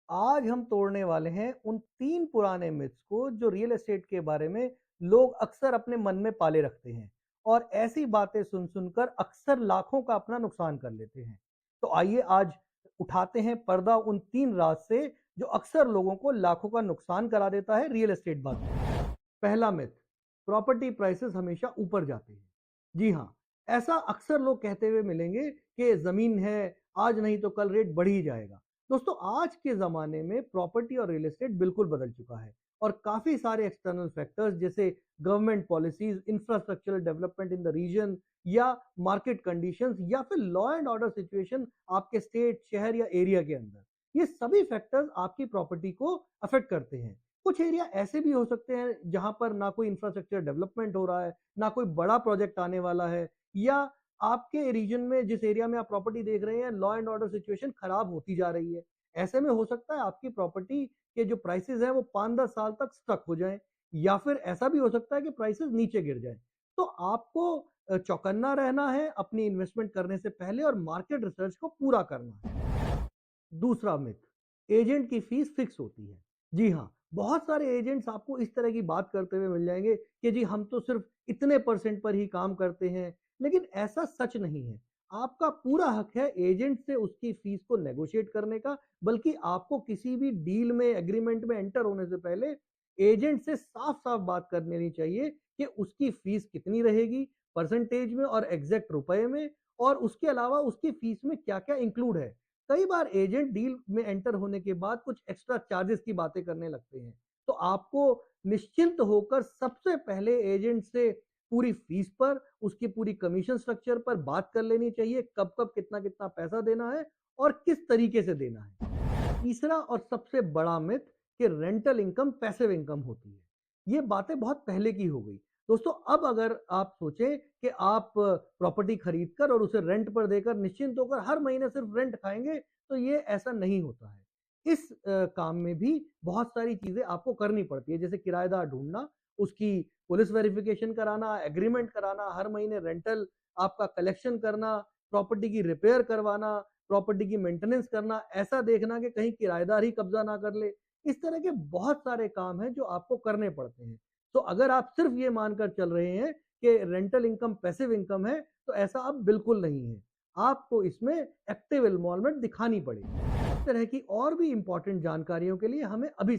आज हम तोड़ने वाले हैं उन 3 पुराने मिथ्स को जो रियल एस्टेट के बारे में लोग अक्सर अपने मन में पाले रखते हैं और ऐसी बातें सुन-सुनकर अक्सर लाखों का अपना नुकसान कर लेते हैं। तो आइए आज उठाते हैं पर्दा उन 3 राज से जो अक्सर लोगों को लाखों का नुकसान करा देता है रियल एस्टेट बाजार। पहला मिथ, प्रॉपर्टी प्राइसेस हमेशा ऊपर जाते हैं। जी हाँ, ऐसा अक्सर लोग कहते हुए मिलेंगे कि ज़मीन है, आज नहीं तो कल रेट बढ़ ही जाएगा। दोस्तों, आज के ज़माने में प्रॉपर्टी और रियल एस्टेट बिल्कुल बदल चुका है और काफ़ी सारे एक्सटर्नल फैक्टर्स जैसे government policies, infrastructural development in the region या मार्केट कंडीशंस या फिर लॉ एंड ऑर्डर सिचुएशन आपके स्टेट, शहर या एरिया के अंदर, ये सभी फैक्टर्स आपकी प्रॉपर्टी को अफेक्ट करते हैं। कुछ एरिया ऐसे भी हो सकते हैं जहां पर ना कोई इंफ्रास्ट्रक्चर डेवलपमेंट हो रहा है, ना कोई बड़ा प्रोजेक्ट आने वाला है, या आपके रीजन में जिस एरिया में आप प्रॉपर्टी देख रहे हैं लॉ एंड ऑर्डर सिचुएशन खराब होती जा रही है। ऐसे में हो सकता है आपकी प्रॉपर्टी के जो प्राइसेस हैं वो 5-10 साल तक स्टक हो जाएं, या फिर ऐसा भी हो सकता है कि प्राइसेस नीचे गिर जाएं। तो आपको चौकन्ना रहना है अपनी इन्वेस्टमेंट करने से पहले और मार्केट रिसर्च को पूरा करना है। दूसरा मिथ, एजेंट की फीस फिक्स होती है। जी हाँ, बहुत सारे एजेंट्स आपको इस तरह की बात करते हुए मिल जाएंगे कि जी हम तो सिर्फ इतने परसेंट पर ही काम करते हैं, लेकिन ऐसा सच नहीं है। आपका पूरा हक है एजेंट से उसकी फीस को नेगोशिएट करने का, बल्कि आपको किसी भी डील में, एग्रीमेंट में एंटर होने से पहले एजेंट से साफ-साफ बात कर लेनी चाहिए कि उसकी फीस कितनी रहेगी, परसेंटेज में और एग्जैक्ट रुपए में, और उसके अलावा उसकी फीस में क्या-क्या इंक्लूड है। कई बार एजेंट डील में एंटर होने के बाद कुछ एक्स्ट्रा चार्जेस की बातें करने लगते हैं, तो आपको निश्चिंत होकर सबसे पहले एजेंट से पूरी फीस पर, उसकी पूरी कमीशन स्ट्रक्चर पर बात कर लेनी चाहिए, कब कब कितना कितना पैसा देना है और किस तरीके से देना है। तीसरा और सबसे बड़ा मिथ कि रेंटल इनकम पैसिव इनकम होती है। ये बातें बहुत पहले की हो गई। दोस्तों, अब अगर आप सोचें कि आप प्रॉपर्टी खरीद कर और उसे रेंट पर देकर निश्चिंत होकर हर महीने सिर्फ रेंट खाएंगे, तो ये ऐसा नहीं होता है। इस काम में भी बहुत सारी चीजें आपको करनी पड़ती है, जैसे किराएदार ढूंढना, उसकी पुलिस वेरिफिकेशन कराना, एग्रीमेंट कराना, हर महीने रेंटल आपका कलेक्शन करना, प्रॉपर्टी की रिपेयर करवाना, प्रॉपर्टी की मेंटेनेंस करना, ऐसा देखना कि कहीं किराएदार ही कब्जा ना कर ले। इस तरह के बहुत सारे काम हैं जो आपको करने पड़ते हैं। तो अगर आप सिर्फ ये मानकर चल रहे हैं कि रेंटल इनकम पैसिव इनकम है, तो ऐसा अब बिल्कुल नहीं है। आपको इसमें एक्टिव इन्वॉल्वमेंट दिखानी पड़ेगी। इस तरह की और भी इंपॉर्टेंट जानकारियों के लिए हमें अभी